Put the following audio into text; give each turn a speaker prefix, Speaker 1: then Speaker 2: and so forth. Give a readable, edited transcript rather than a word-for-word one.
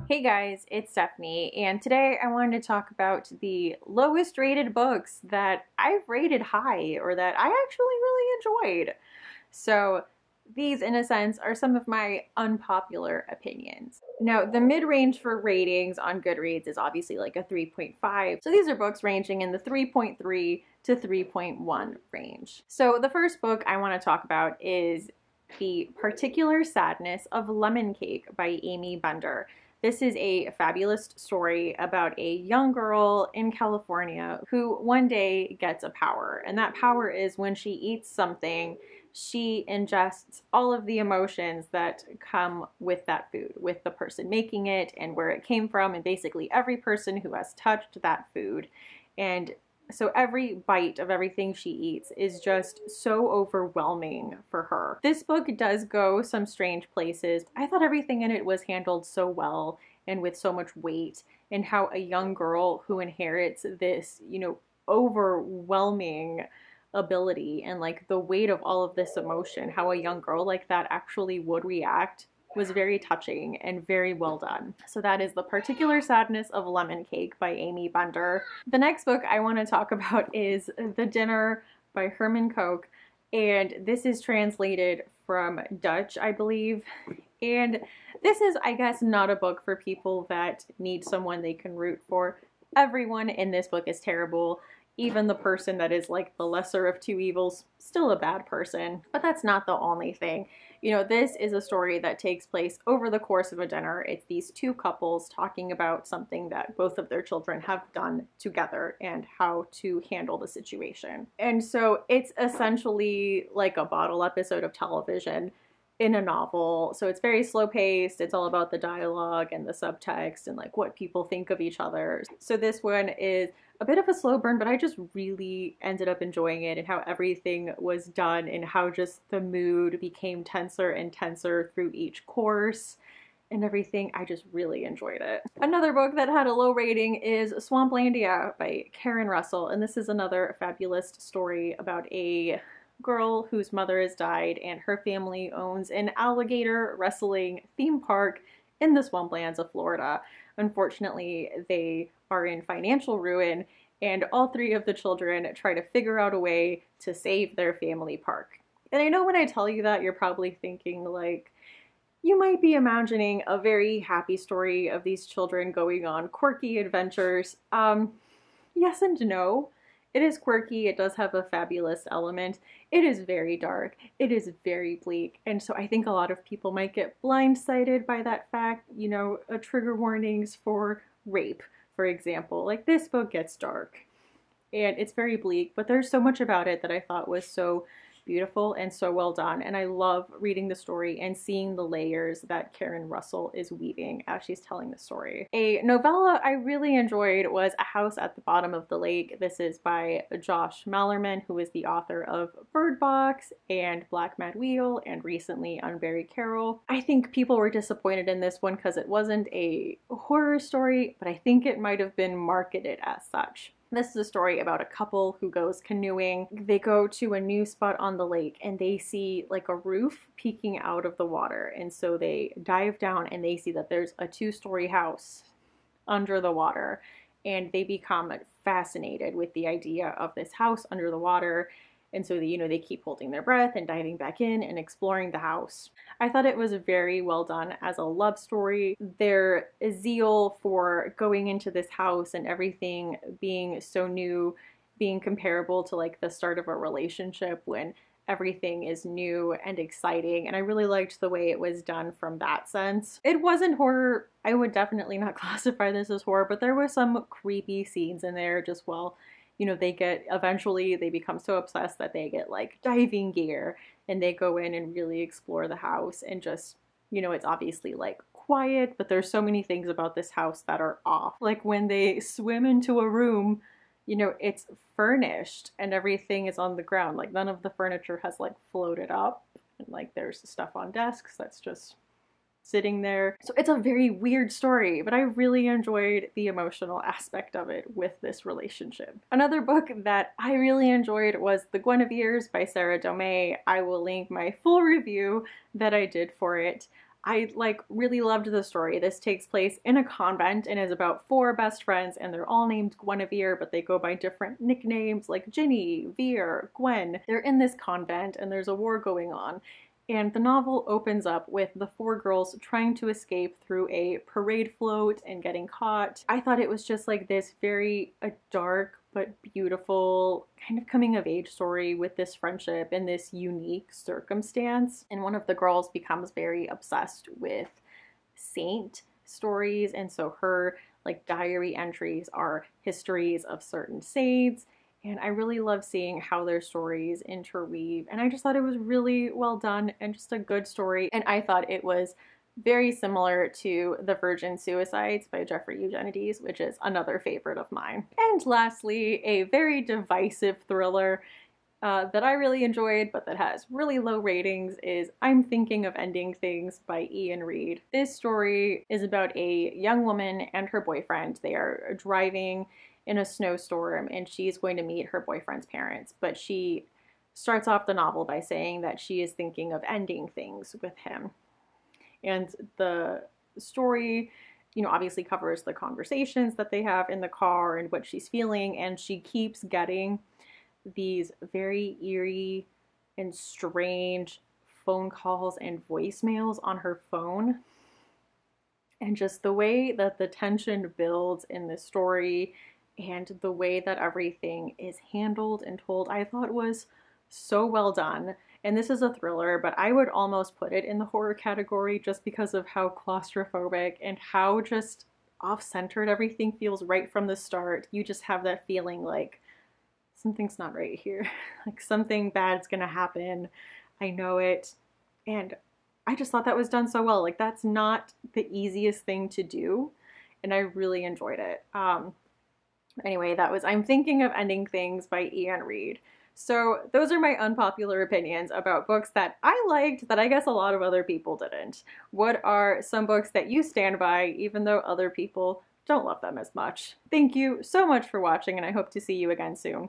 Speaker 1: Hey guys, it's Stephanie, and today I wanted to talk about the lowest rated books that I've rated high or that I actually really enjoyed. So, these, in a sense, are some of my unpopular opinions. Now, the mid range for ratings on Goodreads is obviously like a 3.5. So, these are books ranging in the 3.3 to 3.1 range. So, the first book I want to talk about is The Particular Sadness of Lemon Cake by Amy Bender. This is a fabulous story about a young girl in California who one day gets a power. And that power is when she eats something, she ingests all of the emotions that come with that food, with the person making it and where it came from, and basically every person who has touched that food. And so every bite of everything she eats is just so overwhelming for her. This book does go some strange places. I thought everything in it was handled so well and with so much weight, and how a young girl who inherits this, overwhelming ability and like the weight of all of this emotion, how a young girl like that actually would react was very touching and very well done. So that is The Particular Sadness of Lemon Cake by Amy Bender. The next book I want to talk about is The Dinner by Herman Koch, and this is translated from Dutch, I believe. And this is, I guess, not a book for people that need someone they can root for. Everyone in this book is terrible. Even the person that is like the lesser of two evils, still a bad person. But that's not the only thing. This is a story that takes place over the course of a dinner. It's these two couples talking about something that both of their children have done together and how to handle the situation. And so it's essentially like a bottle episode of television in a novel. So it's very slow paced. It's all about the dialogue and the subtext and like what people think of each other. So this one is a bit of a slow burn, but I just really ended up enjoying it, and how everything was done and how just the mood became tenser and tenser through each course and everything. I just really enjoyed it. Another book that had a low rating is Swamplandia by Karen Russell, and this is another fabulous story about a girl whose mother has died, and her family owns an alligator wrestling theme park in the swamplands of Florida. Unfortunately, they are in financial ruin, and all three of the children try to figure out a way to save their family park. And I know when I tell you that, you're probably thinking like, you might be imagining a very happy story of these children going on quirky adventures. Yes and no. It is quirky, it does have a fabulous element, it is very dark, it is very bleak, and so I think a lot of people might get blindsided by that fact, trigger warnings for rape, for example. Like, this book gets dark, and it's very bleak, but there's so much about it that I thought was so beautiful and so well done, and I love reading the story and seeing the layers that Karen Russell is weaving as she's telling the story. A novella I really enjoyed was A House at the Bottom of the Lake. This is by Josh Malerman, who is the author of Bird Box and Black Mad Wheel and recently Unbury Carol. I think people were disappointed in this one because it wasn't a horror story, but I think it might have been marketed as such. This is a story about a couple who goes canoeing. They go to a new spot on the lake and they see like a roof peeking out of the water. And so they dive down and they see that there's a 2-story house under the water. And they become fascinated with the idea of this house under the water. And so they keep holding their breath and diving back in and exploring the house. I thought it was very well done as a love story. Their zeal for going into this house and everything being so new, being comparable to like the start of a relationship when everything is new and exciting. And I really liked the way it was done from that sense. It wasn't horror. I would definitely not classify this as horror, but there were some creepy scenes in there just eventually they become so obsessed that they get like diving gear and they go in and really explore the house and just, it's obviously like quiet, but there's so many things about this house that are off. Like when they swim into a room, it's furnished and everything is on the ground. Like none of the furniture has like floated up, and like there's stuff on desks that's just sitting there. So it's a very weird story, but I really enjoyed the emotional aspect of it with this relationship. Another book that I really enjoyed was The Guineveres by Sarah Domay. I will link my full review that I did for it I like really loved the story. This takes place in a convent and is about four best friends, and they're all named Guinevere, but they go by different nicknames like Ginny, Vere, Gwen. They're in this convent and there's a war going on. And the novel opens up with the four girls trying to escape through a parade float and getting caught. I thought it was just like this very dark but beautiful kind of coming of age story with this friendship in this unique circumstance. And one of the girls becomes very obsessed with saint stories, and so her like diary entries are histories of certain saints. And I really love seeing how their stories interweave. And I just thought it was really well done and just a good story. And I thought it was very similar to The Virgin Suicides by Jeffrey Eugenides, which is another favorite of mine. And lastly, a very divisive thriller that I really enjoyed, but that has really low ratings, is I'm Thinking of Ending Things by Ian Reid. This story is about a young woman and her boyfriend. They are driving in a snowstorm and she's going to meet her boyfriend's parents, but she starts off the novel by saying that she is thinking of ending things with him. And the story, you know, obviously covers the conversations that they have in the car and what she's feeling, and she keeps getting these very eerie and strange phone calls and voicemails on her phone. And just the way that the tension builds in this story and the way that everything is handled and told, I thought was so well done. And this is a thriller, but I would almost put it in the horror category just because of how claustrophobic and how just off-centered everything feels right from the start. You just have that feeling like something's not right here. Like something bad's gonna happen. I know it. And I just thought that was done so well. Like that's not the easiest thing to do. And I really enjoyed it. Anyway, that was I'm Thinking of Ending Things by Ian Reid. So those are my unpopular opinions about books that I liked that I guess a lot of other people didn't. What are some books that you stand by even though other people don't love them as much? Thank you so much for watching, and I hope to see you again soon.